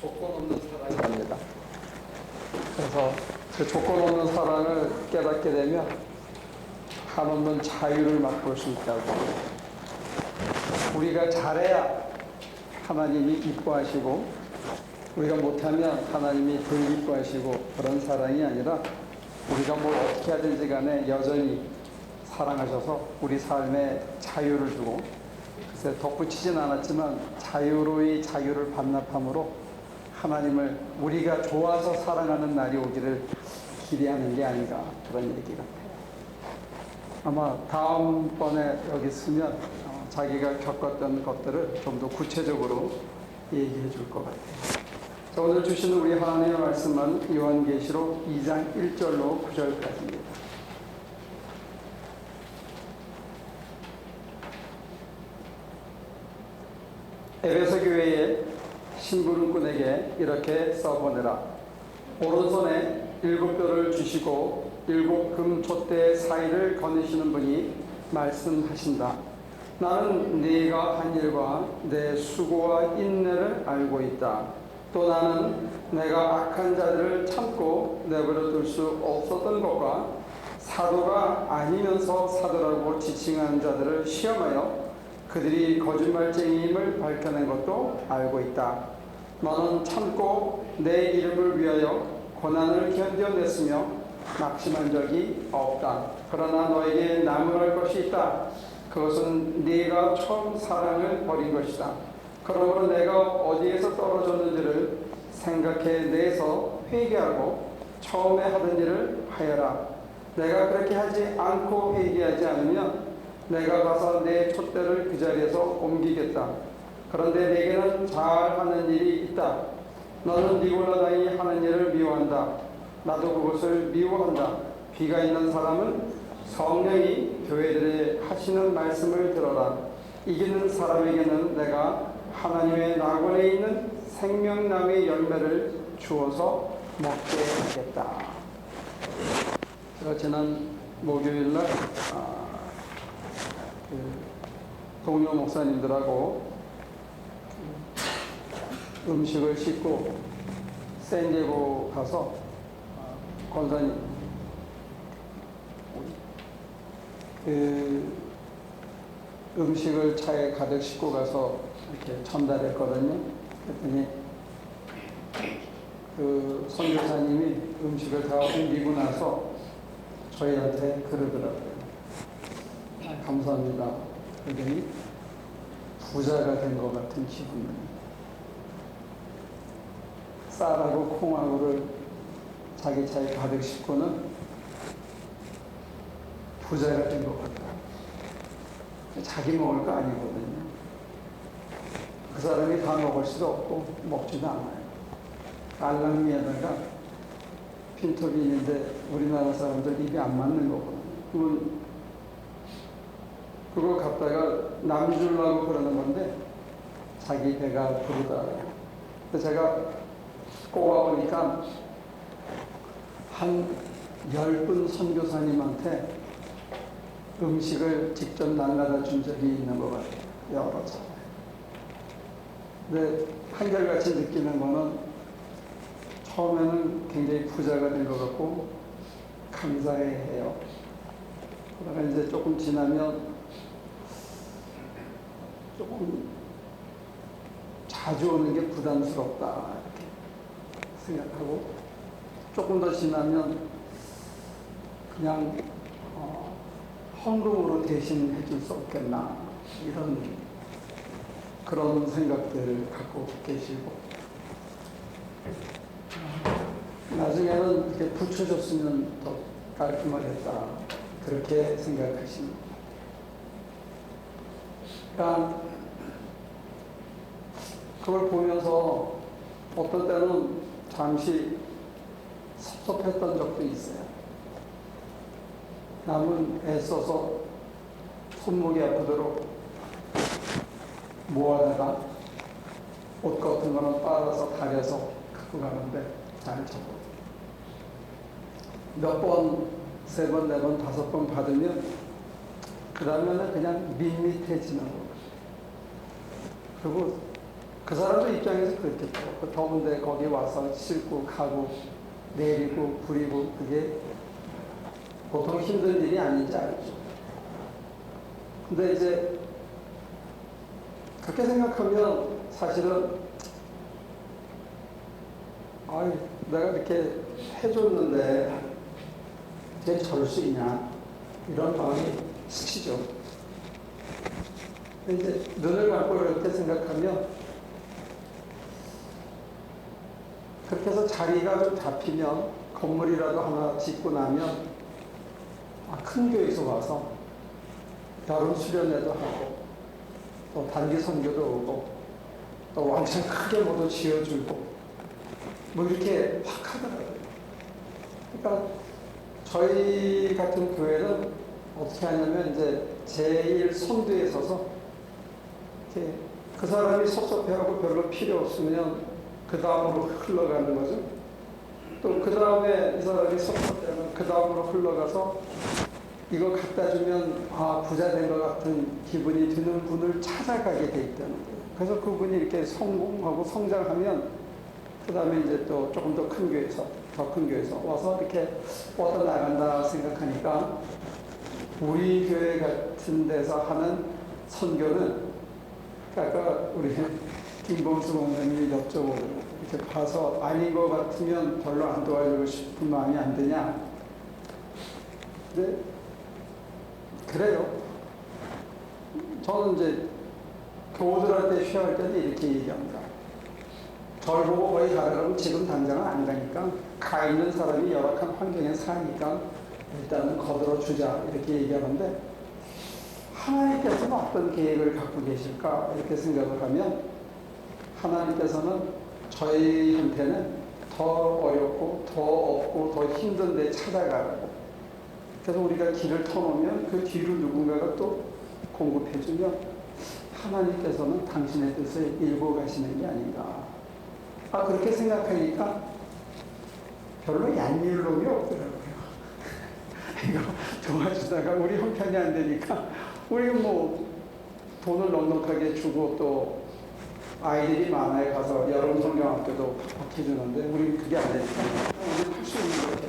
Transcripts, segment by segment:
조건 없는 사랑이랍니다. 그래서 그 조건 없는 사랑을 깨닫게 되면 한없는 자유를 맛볼 수 있다고. 우리가 잘해야 하나님이 기뻐하시고, 우리가 못하면 하나님이 덜 기뻐하시고, 그런 사랑이 아니라 우리가 뭘 어떻게 하든지 간에 여전히 사랑하셔서 우리 삶에 자유를 주고, 글쎄 덧붙이진 않았지만 자유로이 자유를 반납함으로 하나님을 우리가 좋아서 사랑하는 날이 오기를 기대하는 게 아닌가, 그런 얘기 같아요. 아마 다음번에 여기 쓰면 자기가 겪었던 것들을 좀 더 구체적으로 얘기해 줄 것 같아요. 자, 오늘 주시는 우리 하나님의 말씀은 요한계시록 2장 1절로 9절까지입니다. 에베소 교회의 심부름꾼에게 이렇게 써보내라. 오른손에 7뼈를 주시고 7 금 촛대 사이를 거느시는 분이 말씀하신다. 나는 네가 한 일과 내 수고와 인내를 알고 있다. 또 나는 내가 악한 자들을 참고 내버려 둘 수 없었던 것과 사도가 아니면서 사도라고 지칭하는 자들을 시험하여 그들이 거짓말쟁이임을 밝혀낸 것도 알고 있다. 너는 참고 내 이름을 위하여 고난을 견뎌냈으며 낙심한 적이 없다. 그러나 너에게 나무랄 것이 있다. 그것은 네가 처음 사랑을 버린 것이다. 그러므로 내가 어디에서 떨어졌는지를 생각해내서 회개하고 처음에 하던 일을 하여라. 내가 그렇게 하지 않고 회개하지 않으면 내가 가서 내 촛대를 그 자리에서 옮기겠다. 그런데 내게는 잘하는 일이 있다. 너는 니골라당이 하는 일을 미워한다. 나도 그것을 미워한다. 비가 있는 사람은 성령이 교회들에 하시는 말씀을 들어라. 이기는 사람에게는 내가 하나님의 낙원에 있는 생명나무의 열매를 주어서 먹게 하겠다. 제가 지난 목요일날 동료 목사님들하고 음식을 싣고 샌디에고 가서 권사님 음식을 차에 가득 싣고 가서 이렇게 전달했거든요. 그랬더니 그 선교사님이 음식을 다 옮기고 나서 저희한테 그러더라고요. 감사합니다. 그러더니 부자가 된 것 같은 기분이에요. 쌀하고 콩하고를 자기 차에 가득 싣고는 부자가 된 것 같다. 자기 먹을 거 아니거든요. 그 사람이 다 먹을 수도 없고 먹지도 않아요. 알랑미에다가 핀토빈인데 우리나라 사람들 입이 안 맞는 거거든요. 그걸 갖다가 남 주려고 그러는 건데 자기 배가 부르더라고요. 그래서 제가 꼽아보니까 한 10분 선교사님한테 음식을 직접 날라다 준 적이 있는 것 같아요. 여러 차례. 근데 한결같이 느끼는 거는 처음에는 굉장히 부자가 된 것 같고 감사해해요. 그러다가 이제 조금 지나면 조금 자주 오는 게 부담스럽다 이렇게 생각하고, 조금 더 지나면 그냥 헌금으로 대신해 줄 수 없겠나, 이런 그런 생각들을 갖고 계시고, 나중에는 이렇게 붙여줬으면 더 깔끔하겠다, 그렇게 생각하십니다. 그러니까 그걸 보면서 어떤 때는 잠시 섭섭했던 적도 있어요. 남은 애써서 손목이 아프도록 모아다가 옷 같은 거는 빨아서 다려서 갖고 가는데 잘 접어. 몇 번, 3번, 4번, 5번 받으면 그 다음에는 그냥 밋밋해지는 거예요. 그리고 그 사람들 입장에서 그렇겠죠. 그 더운데 거기 와서 싣고 가고 내리고 부리고 그게 보통 힘든 일이 아닌지 알죠. 근데 이제 그렇게 생각하면 사실은 아이, 내가 이렇게 해줬는데 어떻게 저럴 수 있냐 이런 마음이 스치죠. 이제 눈을 감고 이렇게 생각하면 그렇게 해서 자리가 좀 잡히면 건물이라도 하나 짓고 나면 큰 교회에서 와서 여름 수련회도 하고 또 단기 선교도 오고 또 왕창 크게 모두 지어주고 뭐 이렇게 확 하더라고요. 그러니까 저희 같은 교회는 어떻게 하냐면 이제 제일 선두에 서서 이렇게 그 사람이 섭섭해하고 별로 필요 없으면 그 다음으로 흘러가는 거죠. 또 그 다음에 이 사람이 섭섭해하면 그 다음으로 흘러가서 이거 갖다 주면 부자 된 것 같은 기분이 드는 분을 찾아가게 돼 있다는 거예요. 그래서 그분이 이렇게 성공하고 성장하면 그 다음에 이제 또 조금 더 큰 교회에서 더 큰 교회에서 와서 이렇게 뻗어 나간다 생각하니까 우리 교회 같은 데서 하는 선교는 아까 우리 김범수 목사님이 여쭤보고 이렇게 봐서 아닌 것 같으면 별로 안 도와주고 싶은 마음이 안 드냐. 근데 그래요. 저는 이제 교우들한테 쉬어할 때는 이렇게 얘기합니다. 절 보고 거기 가려면 지금 당장은 안 가니까 가 있는 사람이 열악한 환경에 사니까 일단은 거들어 주자 이렇게 얘기하는데 하나님께서는 어떤 계획을 갖고 계실까 이렇게 생각을 하면 하나님께서는 저희한테는 더 어렵고 더 없고 더 힘든 데 찾아가라고 그래서 우리가 길을 터놓으면 그 뒤로 누군가가 또 공급해주면 하나님께서는 당신의 뜻을 일궈 가시는 게 아닌가. 그렇게 생각하니까 별로 얄미울 놈이 없더라고요. 이거 도와주다가 우리 형편이 안 되니까 우리 뭐 돈을 넉넉하게 주고 또 아이들이 많아에 가서 여름 성경학교도 팍팍 해주는데 우리는 그게 안 되니까 우리는 할 수 있는 거 이렇게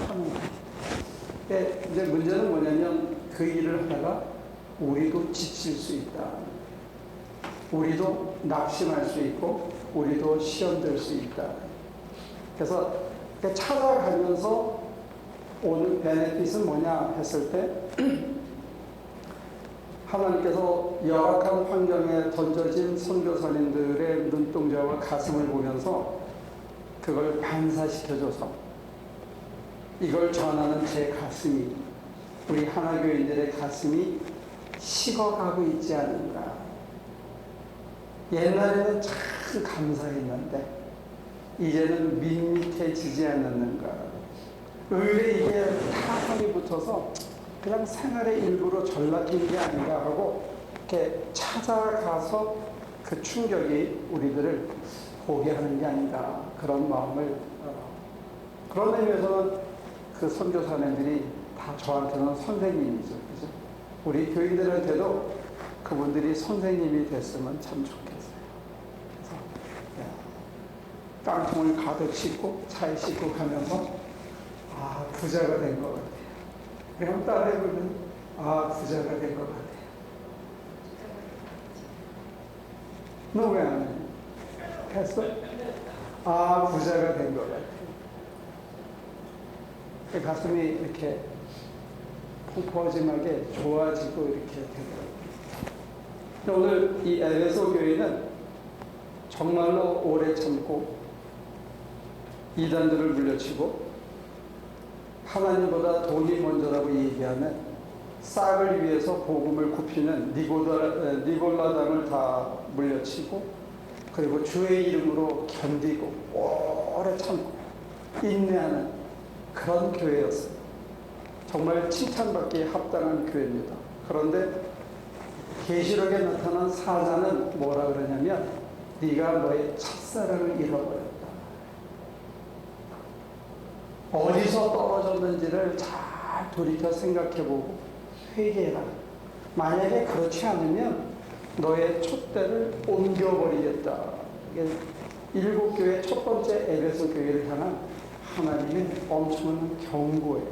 하는 거예요. 이제 문제는 뭐냐면 그 일을 하다가 우리도 지칠 수 있다. 우리도 낙심할 수 있고 우리도 시험될 수 있다. 그래서 찾아가면서 오는 베네핏은 뭐냐 했을 때 하나님께서 열악한 환경에 던져진 선교사님들의 눈동자와 가슴을 보면서 그걸 반사시켜줘서 이걸 전하는 제 가슴이 우리 하나교인들의 가슴이 식어가고 있지 않은가. 옛날에는 참 감사했는데 이제는 밋밋해지지 않았는가. 의뢰 이게 타락이 붙어서 그냥 생활의 일부로 전락인 게 아닌가 하고 이렇게 찾아가서 그 충격이 우리들을 보게 하는 게 아닌가 그런 마음을 그런 의미에서는 그 선교사님들이 다 저한테는 선생님이죠. 그죠? 우리 교인들한테도 그분들이 선생님이 됐으면 참 좋겠어요. 그래서 깡통을 가득 싣고 차에 싣고 가면서 부자가 된 것 같아요. 그럼 딸애들은 부자가 된 것 같아요. 너 왜 안 해? 했어? 부자가 된 것 같아요. 그 가슴이 이렇게 펑퍼짐하게 좋아지고 이렇게 되더라고요. 오늘 이 에베소 교회는 정말로 오래 참고 이단들을 물려치고 하나님보다 돈이 먼저라고 얘기하는 싹을 위해서 복음을 굽히는 니골라당을 다 물려치고 그리고 주의 이름으로 견디고 오래 참고 인내하는 그런 교회였어요. 정말 칭찬받기에 합당한 교회입니다. 그런데 계시록에 나타난 사자는 뭐라 그러냐면 네가 너의 첫사랑을 잃어버렸다. 어디서 떨어졌는지를 잘 돌이켜 생각해보고 회개해라. 만약에 그렇지 않으면 너의 촛대를 옮겨버리겠다. 이게 일곱 교회 첫 번째 에베소 교회를 향한 하나님의 엄청난 경고예요.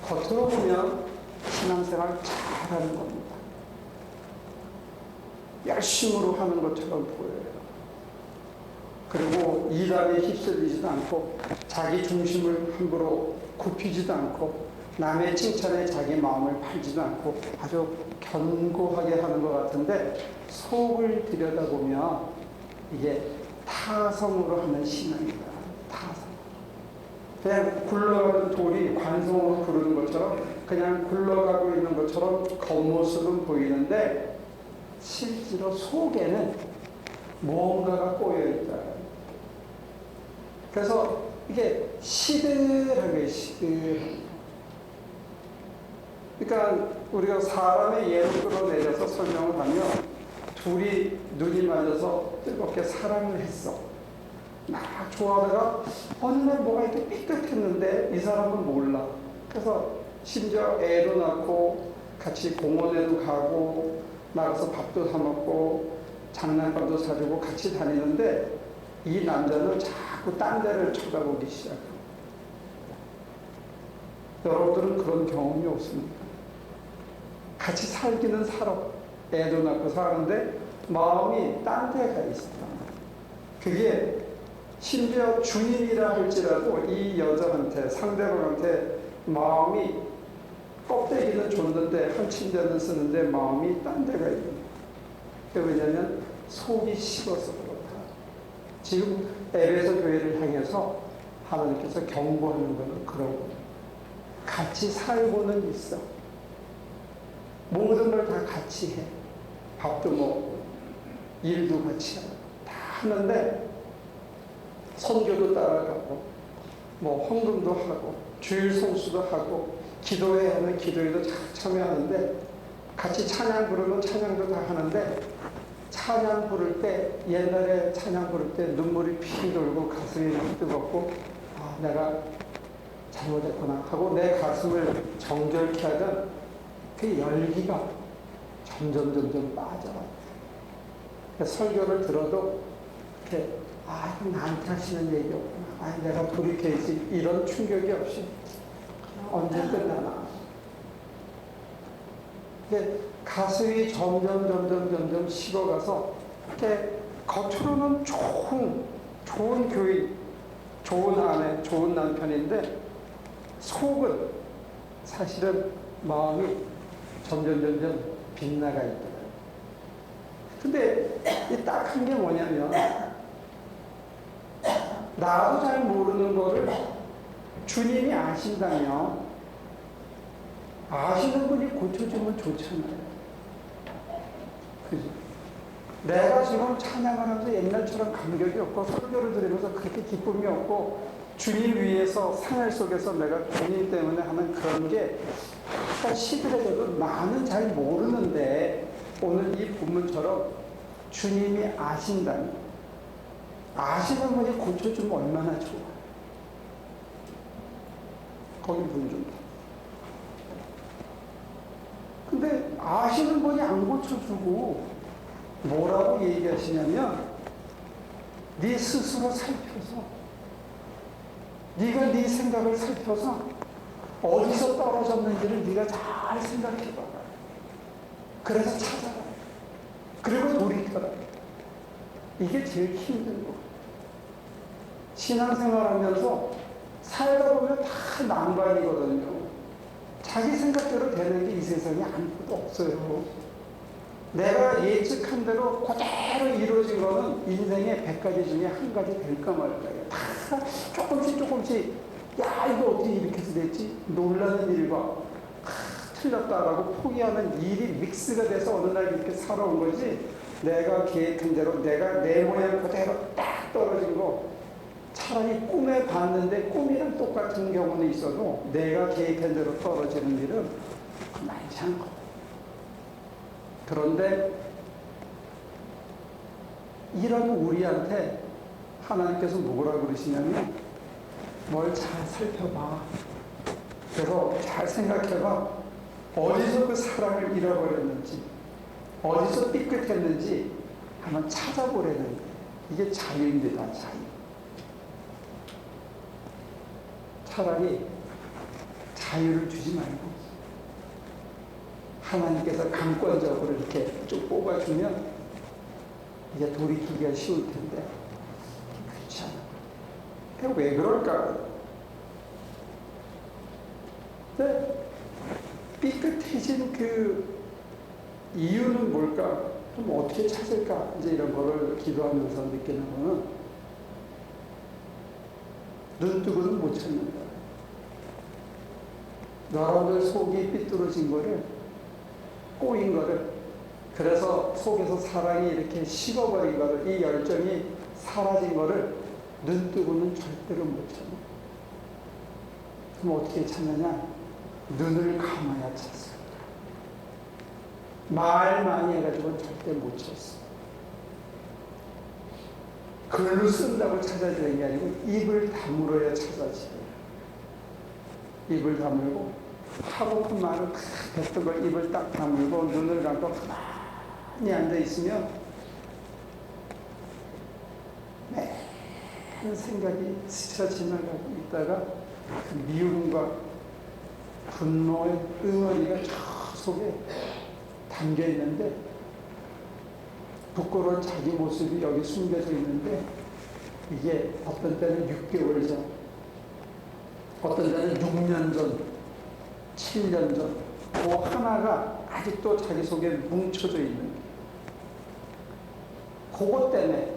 겉으로 보면 신앙생활 잘하는 겁니다. 열심으로 하는 것처럼 보여요. 그리고 이단에 휩쓸리지도 않고 자기 중심을 함부로 굽히지도 않고 남의 칭찬에 자기 마음을 팔지도 않고 아주 견고하게 하는 것 같은데 속을 들여다보면 이게 타성으로 하는 신앙이다. 타성. 그냥 굴러가는 돌이 관성으로 구르는 것처럼 그냥 굴러가고 있는 것처럼 겉모습은 보이는데 실제로 속에는 무언가가 꼬여있다. 그래서 이게 시들하게 그러니까 우리가 사람의 예로 끌어내려서 설명을 하면 둘이 눈이 맞아서 뜨겁게 사랑을 했어. 막 좋아하다가 어느 날 뭐가 이렇게 삐끗했는데 이 사람은 몰라. 그래서 심지어 애도 낳고 같이 공원에도 가고 나가서 밥도 사 먹고 장난감도 사주고 같이 다니는데 이 남자는 자꾸 딴 데를 쳐다보기 시작해요. 여러분들은 그런 경험이 없습니까? 같이 살기는 살아. 애도 낳고 사는데 마음이 딴 데가 있다. 그게 심지어 주인이라 할지라도 이 여자한테 상대방한테 마음이 껍데기는 줬는데 한 침대는 쓰는데 마음이 딴 데가 있는 거예요. 왜냐하면 속이 식어서 그렇다. 지금 에베소 교회를 향해서 하나님께서 경고하는 것은 그러고 같이 살고는 있어. 모든 걸 다 같이 해. 밥도 먹고 일도 같이 하고 다 하는데 선교도 따라가고 뭐 헌금도 하고 주일 성수도 하고 기도회 하는 기도회도 참여하는데 같이 찬양 부르면 찬양도 다 하는데 찬양 부를 때 옛날에 찬양 부를 때 눈물이 피 돌고 가슴이 뜨겁고 아, 내가 잘못했구나 하고 내 가슴을 정결케 하던 그 열기가 점점 빠져가요. 설교를 들어도 이렇게 아, 이건 나한테 하시는 얘기였구나. 아, 내가 돌이켜야지. 이런 충격이 없이 언제 끝나나. 이게 가슴이 점점 식어가서 이렇게 겉으로는 좋은 교인, 좋은 아내, 좋은 남편인데 속은 사실은 마음이 점점 빗나가 있더라고요. 근데 딱 한 게 뭐냐면 나도 잘 모르는 거를 주님이 아신다면 아시는 분이 고쳐주면 좋잖아요. 그죠? 내가 지금 찬양을 하면서 옛날처럼 감격이 없고 설교를 들으면서 그렇게 기쁨이 없고 주님 위해서 생활 속에서 내가 주님 때문에 하는 그런 게 약간 시들해져도 나는 잘 모르는데 오늘 이 본문처럼 주님이 아신다면 아시는 분이 고쳐주면 얼마나 좋아. 거기 문 준다. 근데 아시는 분이 안 고쳐주고 뭐라고 얘기하시냐면 네 스스로 살펴서 네가 네 생각을 살펴서 어디서 떨어졌는지를 네가 잘 생각해봐. 그래서 찾아라. 그리고 돌이켜라. 이게 제일 힘든 거. 신앙생활하면서 살다 보면 다 난관이거든요. 자기 생각대로 되는 게 이 세상에 아무것도 없어요. 내가 예측한 대로 그대로 이루어진 거는 인생의 100가지 중에 한 가지 될까 말까요. 다 조금씩 야 이거 어떻게 이렇게 해서 됐지? 놀라는 일과 틀렸다라고 포기하는 일이 믹스가 돼서 어느 날 이렇게 살아온 거지. 내가 계획한 대로 내가 내 모양 그대로 딱 떨어진 거 차라리 꿈에 봤는데 꿈이랑 똑같은 경우는 있어도 내가 계획한 대로 떨어지는 일은 많지 않고. 그런데 이런 우리한테 하나님께서 뭐라고 그러시냐면 뭘 잘 살펴봐. 그래서 잘 생각해봐. 어디서 그 사랑을 잃어버렸는지, 어디서 삐끗했는지 한번 찾아보려는 거예요. 이게 자유입니다. 자유. 차라리 자유를 주지 말고 하나님께서 강권적으로 이렇게 쭉 뽑아주면 이게 돌이키기가 쉬울 텐데 그렇지 않아. 왜 그럴까? 근데 삐끗해진 그 이유는 뭘까? 그럼 어떻게 찾을까? 이제 이런 거를 기도하면서 느끼는 거는 눈 뜨고는 못 찾는다. 여러분들 속이 삐뚤어진 거를, 꼬인 거를, 그래서 속에서 사랑이 이렇게 식어버린 거를, 이 열정이 사라진 거를 눈 뜨고는 절대로 못 찾아. 그럼 어떻게 찾느냐? 눈을 감아야 찾습니다. 말 많이 해가지고는 절대 못 찾습니다. 글로 쓴다고 찾아지는 게 아니고 입을 다물어야 찾아지요. 입을 다물고 하고픈 말을 뱉은 걸 입을 딱 다물고 눈을 감고 가만히 앉아있으면 매한 생각이 스쳐 지나가고 있다가 그 미움과 분노의 응어리가 저 속에 담겨있는데 부끄러운 자기 모습이 여기 숨겨져 있는데 이게 어떤 때는 6개월 전, 어떤 때는 6년 전, 7년 전, 그 하나가 아직도 자기 속에 뭉쳐져 있는 그것 때문에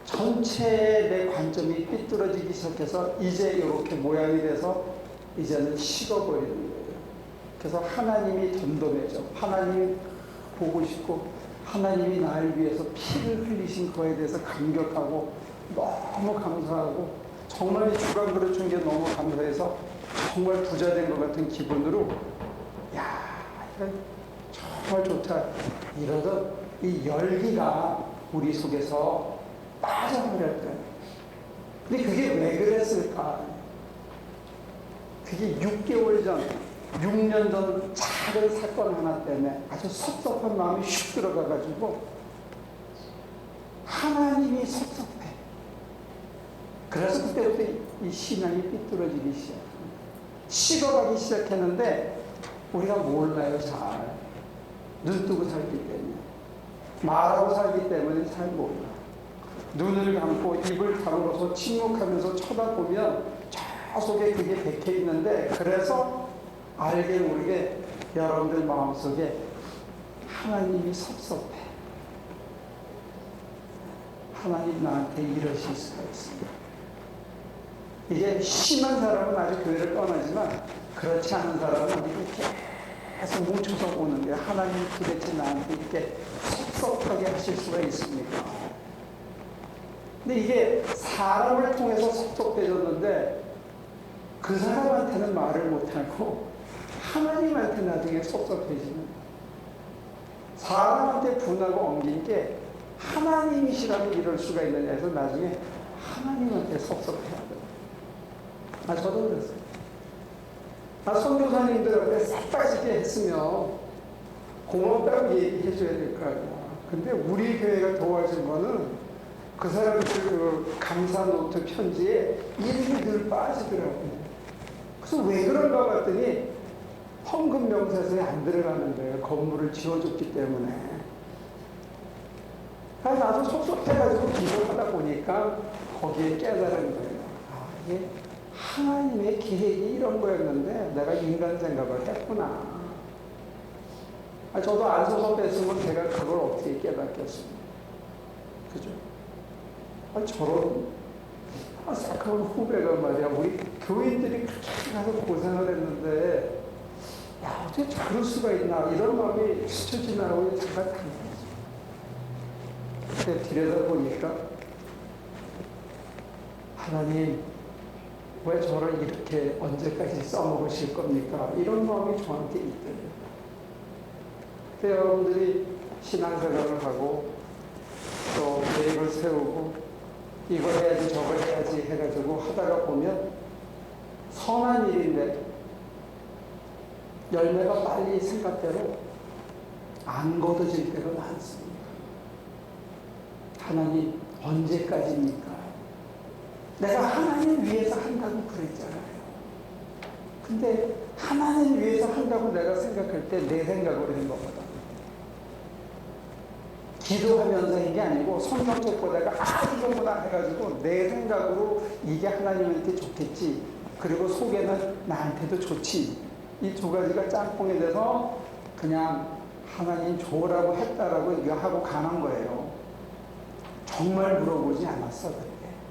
전체의 내 관점이 삐뚤어지기 시작해서 이제 이렇게 모양이 돼서 이제는 식어버리는 거예요. 그래서 하나님이 덤덤해져. 하나님이 보고 싶고 하나님이 나를 위해서 피를 흘리신 거에 대해서 감격하고 너무 감사하고 정말 이 주간 그릇 준 게 너무 감사해서 정말 부자 된 것 같은 기분으로 야 이건 정말 좋다 이러던 이 열기가 우리 속에서 빠져버렸다. 근데 그게 왜 그랬을까? 그게 6개월 전 6년 전 작은 사건 하나 때문에 아주 섭섭한 마음이 슉 들어가가지고 하나님이 섭섭해. 그래서 그때부터 이 신앙이 삐뚤어지기 시작합니다. 식어가기 시작했는데 우리가 몰라요. 잘 눈 뜨고 살기 때문에 말하고 살기 때문에 잘 몰라. 눈을 감고 입을 다물어서 침묵하면서 쳐다보면 저 속에 그게 박혀 있는데 그래서 알게 모르게 여러분들 마음속에 하나님이 섭섭해. 하나님 나한테 이러실 수가 있습니다. 이게 심한 사람은 아주 교회를 떠나지만 그렇지 않은 사람은 이렇게 계속 뭉쳐서 오는데 하나님 도대체 나한테 이렇게 섭섭하게 하실 수가 있습니까? 근데 이게 사람을 통해서 섭섭해졌는데 그 사람한테는 말을 못하고 하나님한테 나중에 섭섭해지는 사람한테 분하고 옮긴 게 하나님이시라면 이럴 수가 있느냐 해서 나중에 하나님한테 섭섭해야 돼요. 저도 그랬어요. 선교사님들한테 싹 빠지게 했으면 고맙다고 얘기해줘야 될 거 아니야. 근데 우리 교회가 도와준 거는 그 사람들 그 감사 노트 편지에 이름이 늘 빠지더라고요. 그래서 왜 그런가 봤더니 헌금 명세서에 안 들어가는 거예요. 건물을 지어줬기 때문에. 그래서 나도 섭섭해가지고 기도하다 보니까 거기에 깨달은 거예요. 이게 하나님의 계획이 이런 거였는데 내가 인간 생각을 했구나. 저도 안 섭섭했으면 제가 그걸 어떻게 깨닫겠습니까? 그죠? 저런 그런 후배가 말이야. 우리 교인들이 그렇게 가서 고생을 했는데 야 어떻게 저럴 수가 있나 이런 마음이 스쳐 지나고 잠깐 당했어. 그때 들여다보니까 하나님 왜 저를 이렇게 언제까지 써먹으실 겁니까? 이런 마음이 저한테 있더래요. 그때 여러분들이 신앙생활을 하고 또 계획을 세우고 이걸 해야지 저걸 해야지 해가지고 하다가 보면 선한 일인데 열매가 빨리 생각대로 안 걷어질 때가 많습니다. 하나님 언제까지입니까? 내가 하나님 위해서 한다고 그랬잖아요. 근데 하나님 위해서 한다고 내가 생각할 때 내 생각으로 한 거거든. 기도하면서 한 게 아니고 성경 책 보다가 이거구나 해가지고 내 생각으로 이게 하나님한테 좋겠지. 그리고 속에는 나한테도 좋지. 이 두 가지가 짬뽕이 돼서 그냥 하나님 좋으라고 했다라고 하고 가는 거예요. 정말 물어보지 않았어.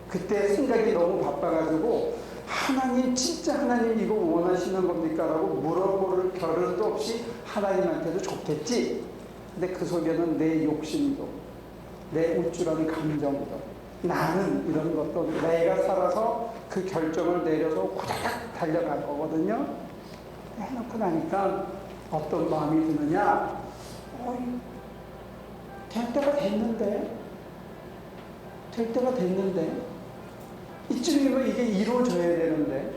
그때 생각이 너무 바빠가지고 하나님 진짜 하나님 이거 원하시는 겁니까? 라고 물어볼 겨를도 없이 하나님한테도 좋겠지. 근데 그 속에는 내 욕심도 내 우쭐한 감정도 나는 이런 것도 내가 살아서 그 결정을 내려서 후다닥 달려갈 거거든요. 해놓고 나니까 어떤 마음이 드느냐, 될 때가 됐는데 이쯤이면 이게 이루어져야 되는데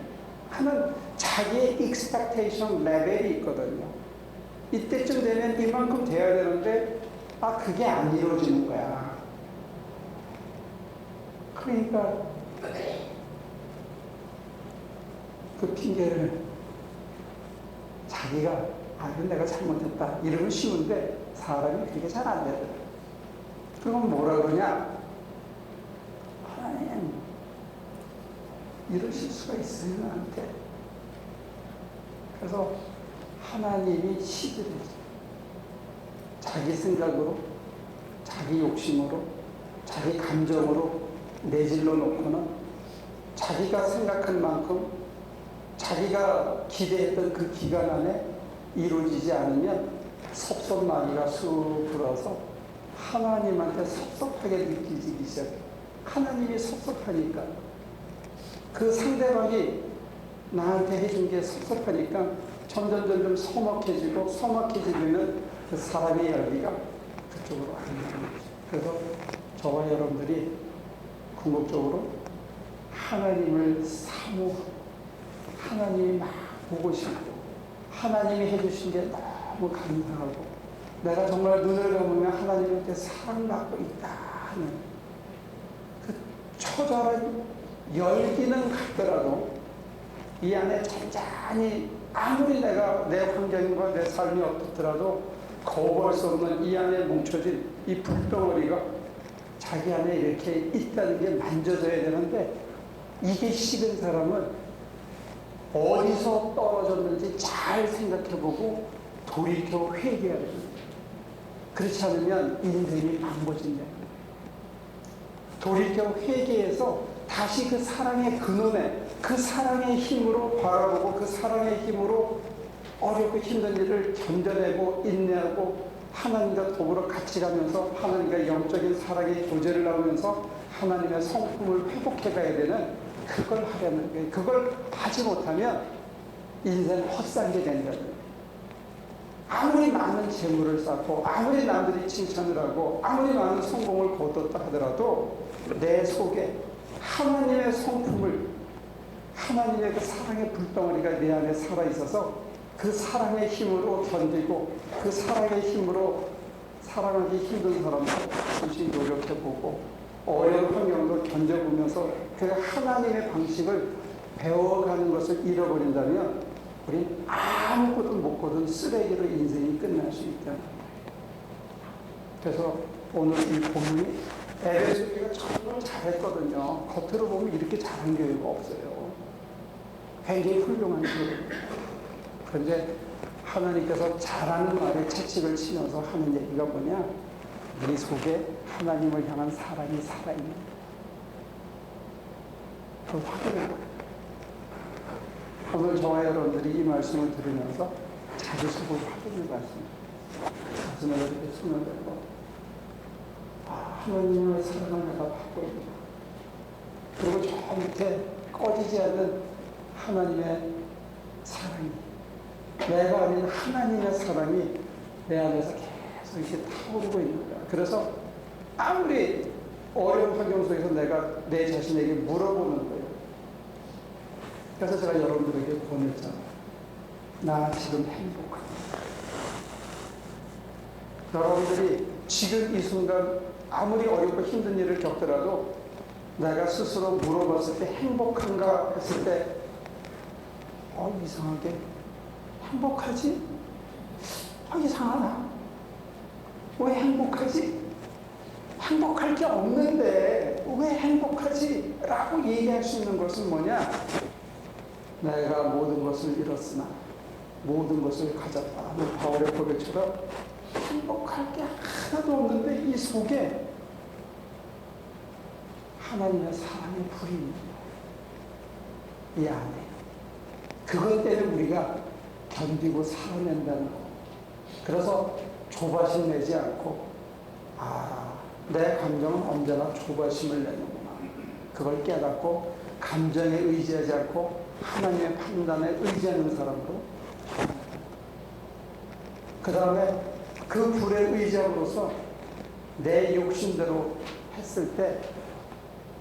하는 자기의 expectation 레벨이 있거든요. 이때쯤 되면 이만큼 돼야 되는데 그게 안 이루어지는 거야. 그러니까 그 핑계를 자기가 이건 내가 잘못했다 이러면 쉬운데 사람이 그게 잘 안 되더라고요. 그럼 뭐라 그러냐? 하나님 이러실 수가 있어요 나한테. 그래서 하나님이 시들해져. 자기 생각으로, 자기 욕심으로, 자기 감정으로 내질러 놓고는 자기가 생각한 만큼 자기가 기대했던 그 기간 안에 이루어지지 않으면 섭섭마귀가 쑥 불어서 하나님한테 섭섭하게 느끼기 시작해. 하나님이 섭섭하니까 그 상대방이 나한테 해준 게 섭섭하니까 점점 서먹해지면 그 사람의 열기가 그쪽으로 안 가는 거죠. 그래서 저와 여러분들이 궁극적으로 하나님을 사모하고 하나님이 막 보고 싶고 하나님이 해주신 게 너무 감사하고 내가 정말 눈을 감으면 하나님한테 사랑받고 있다 하는 그 처절한 열기는 같더라도 이 안에 잔잔히 아무리 내가 내 환경과 내 삶이 어떻더라도 거부할 수 없는 이 안에 뭉쳐진 이 불덩어리가 자기 안에 이렇게 있다는 게 만져져야 되는데 이게 식은 사람은 어디서 떨어졌는지 잘 생각해보고 돌이켜 회개해야 됩니다. 그렇지 않으면 인생이 망가진다. 돌이켜 회개해서 다시 그 사랑의 근원에 그 사랑의 힘으로 바라보고 그 사랑의 힘으로 어렵고 힘든 일을 견뎌내고 인내하고 하나님과 더불어 같이 가면서 하나님과 영적인 사랑의 교제를 나누면서 하나님의 성품을 회복해 가야 되는 그걸 하려는 거예요. 그걸 하지 못하면 인생 헛살게 된다는 거예요. 아무리 많은 재물을 쌓고 아무리 남들이 칭찬을 하고 아무리 많은 성공을 거뒀다 하더라도 내 속에 하나님의 성품을 하나님의 그 사랑의 불덩어리가 내 안에 살아있어서 그 사랑의 힘으로 견디고 그 사랑의 힘으로 사랑하기 힘든 사람도 잠시 노력해보고 어려운 환경도 견뎌보면서 그 하나님의 방식을 배워가는 것을 잃어버린다면 우린 아무것도 못 거둔 쓰레기로 인생이 끝날 수 있다. 그래서 오늘 이 본문이 에베소 교회가 정말 잘했거든요. 겉으로 보면 이렇게 잘한 교회가 없어요. 굉장히 훌륭한 교회. 그런데 하나님께서 잘하는 말에 채찍을 치면서 하는 얘기가 뭐냐? 네 속에 하나님을 향한 사랑이 살아있는 그걸 확인해 보여요. 오늘 저와 여러분들이 이 말씀을 들으면서 자기 속을 확인해 봤습니다. 가슴에 이렇게 손을 대고 하나님의 사랑을 내가 받고 있구나. 그리고 저 밑에 꺼지지 않는 하나님의 사랑이 내가 아닌 하나님의 사랑이 내 안에서 계속 이렇게 타오르고 있는 거야. 그래서 아무리 어려운 환경 속에서 내가 내 자신에게 물어보는 거예요. 그래서 제가 여러분들에게 보냈잖아요. 나 지금 행복하다. 여러분들이 지금 이 순간 아무리 어렵고 힘든 일을 겪더라도 내가 스스로 물어봤을 때 행복한가 했을 때 이상하게 행복하지? 이상하다. 왜 행복하지? 행복할 게 없는데 왜 행복하지? 라고 얘기할 수 있는 것은 뭐냐? 내가 모든 것을 잃었으나 모든 것을 가졌다 하는 바울의 고백처럼 행복할 게 하나도 없는데 이 속에 하나님의 사랑의 불이 있는 거예요. 이 안에. 그것 때문에 우리가 견디고 살아낸다는 거. 그래서 조바심 내지 않고 내 감정은 언제나 조바심을 내는구나. 그걸 깨닫고 감정에 의지하지 않고 하나님의 판단에 의지하는 사람으로. 그 다음에 그 불에 의지함으로써 내 욕심대로 했을 때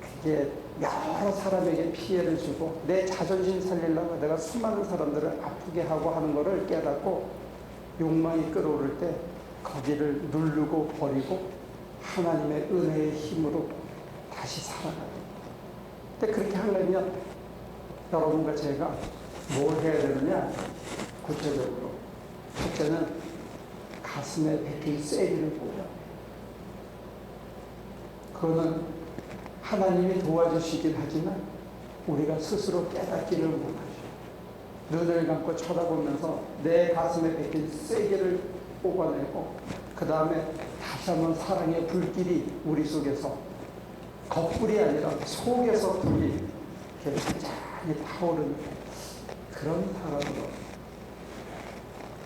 그게 여러 사람에게 피해를 주고 내 자존심 살리려고 내가 수많은 사람들을 아프게 하고 하는 것을 깨닫고 욕망이 끌어오를 때 거기를 누르고 버리고 하나님의 은혜의 힘으로 다시 살아가야 됩니다. 근데 그렇게 하려면 여러분과 제가 뭘 해야 되느냐? 구체적으로 첫째는 가슴에 베낀 쐐기를 보여. 그거는 하나님이 도와주시긴 하지만 우리가 스스로 깨닫기를 못하죠. 눈을 감고 쳐다보면서 내 가슴에 베낀 쐐기를 뽑아내고 그 다음에 다시 한번 사랑의 불길이 우리 속에서 겉불이 아니라 속에서 불이 이렇게 잔잔히 타오르는 그런 사람으로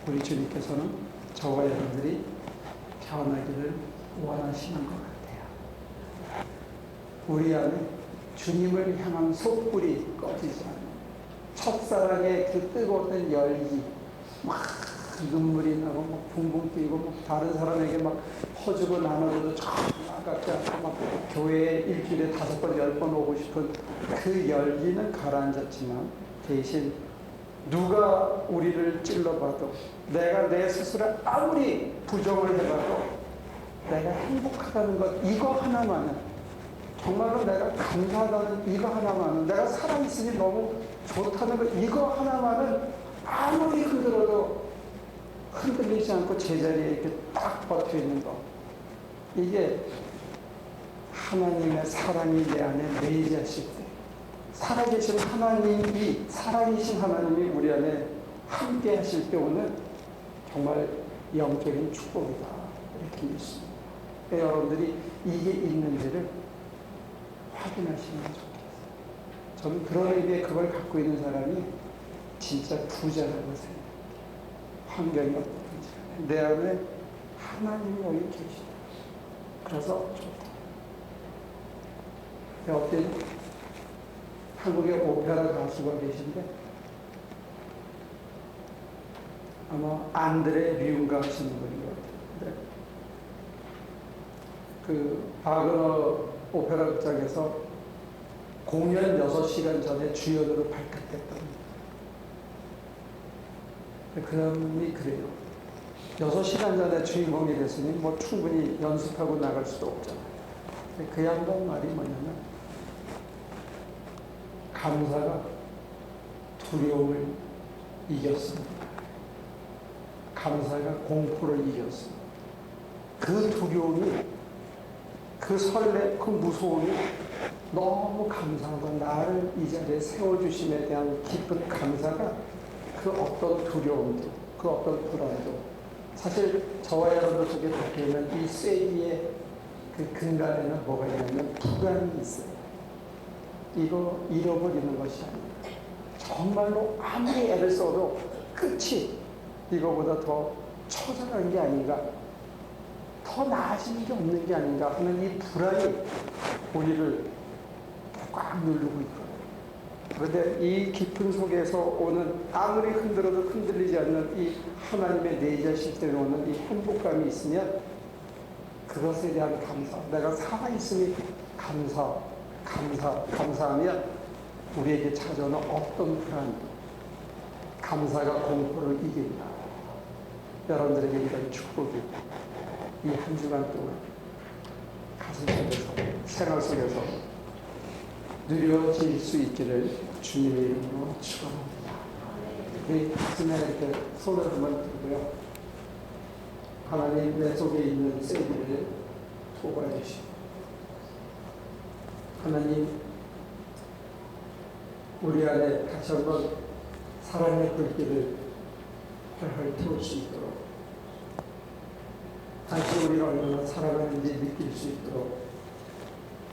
우리 주님께서는 저와 여러분들이 변하기를 원하시는 것 같아요. 우리 안에 주님을 향한 속불이 꺼지지 않는 첫사랑의 그 뜨거웠던 열기 막 눈물이 나고 막 붕붕 뛰고 막 다른 사람에게 막 퍼주고 나눠줘도 아깝지 않고 막 교회에 일주일에 5번 10번 오고 싶은 그 열기는 가라앉았지만 대신 누가 우리를 찔러봐도 내가 내 스스로 아무리 부정을 해봐도 내가 행복하다는 것 이거 하나만은 정말로 내가 감사하다는 이거 하나만은 내가 살아있으니 너무 좋다는 것 이거 하나만은 아무리 흔들어도 흔들리지 않고 제자리에 이렇게 딱 버텨 있는 거 이게 하나님의 사랑이 내 안에 내재하실 때 살아계신 하나님이 살아계신 하나님이 우리 안에 함께 하실 때 오는 정말 영적인 축복이다 이렇게 믿습니다. 여러분들이 이게 있는지를 확인하시면 좋겠어요. 저는 그런 의미에 그걸 갖고 있는 사람이 진짜 부자라고 생각해요. 환경이 어떻든지 내 안에 하나님이 여기 계시다. 그래서 좋다. 어떤 한국의 오페라 가수가 계신데 아마 안드레 류인가 하시는 분인 것 같아요. 그 바그너 오페라 극장에서 공연 6시간 전에 주연으로 발탁됐던 그놈이 그래요. 6시간 전에 주인공이 됐으니 뭐 충분히 연습하고 나갈 수도 없잖아요. 그 양반 말이 뭐냐면 감사가 두려움을 이겼습니다. 감사가 공포를 이겼습니다. 그 두려움이 그 설레, 그 무서움이 너무 감사하고 나를 이 자리에 세워주심에 대한 깊은 감사가 그 어떤 두려움도, 그 어떤 불안도 사실 저와 여러분들 속에 박혀있는 이 쐐기의 그 근간에는 뭐가 있냐면 불안이 있어요. 이거 잃어버리는 것이 아닙니다. 정말로 아무리 애를 써도 끝이 이거보다 더 처절한 게 아닌가, 더 나아지는 게 없는 게 아닌가 하는 이 불안이 우리를 꽉 누르고 있거든요. 그런데 이 깊은 속에서 오는 아무리 흔들어도 흔들리지 않는 이 하나님의 내재하실 때 오는 이 행복감이 있으면 그것에 대한 감사, 내가 살아있으니 감사하면 우리에게 찾아오는 어떤 불안도 감사가 공포를 이긴다. 여러분들에게 이런 축복이 이 한 주간 동안 가슴 속에서, 생활 속에서 누려질 수 있기를 주님의 이름으로 축원합니다. 우리 가슴에 이렇게 손을 한번 들고요. 하나님 내 속에 있는 쐐기를 뽑아주시고, 하나님 우리 안에 다시 한번 사랑의 불길을 활활 태울 수 있도록, 다시 우리를 얼마나 사랑하는지 느낄 수 있도록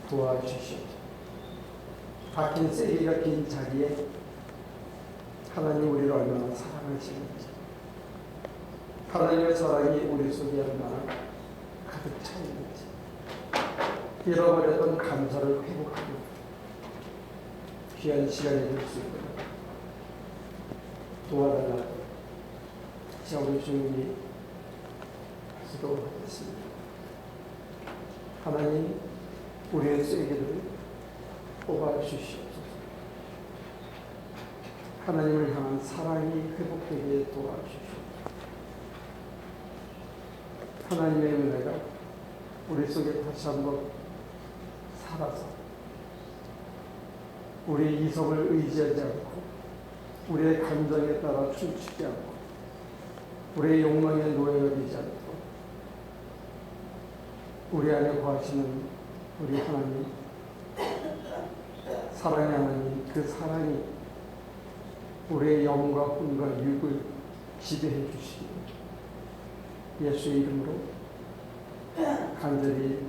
도와주시옵소서. 박힌 쐐기가 긴 자리에 하나님 우리를 얼마나 사랑하시는지, 하나님의 사랑이 우리 속에 얼마나 가득 차 있는지, 잃어버렸던 감사를 회복하고 귀한 시간이 될 수 있도록 도와달라고 자 우리 주님이 기도하겠습니다. 하나님 우리의 쐐기를 뽑아주시옵소서. 하나님을 향한 사랑이 회복되게 도와주시옵소서. 하나님의 은혜가 우리 속에 다시 한번 살아서 우리의 이성을 의지하지 않고, 우리의 감정에 따라 춤추지 않고, 우리의 욕망에 노예가 되지 않고, 우리 안에 거하시는 우리 하나님, 사랑의 하나님, 그 사랑이 우리의 영과魂과 육을 지배해 주시기 예수의 이름으로 간절히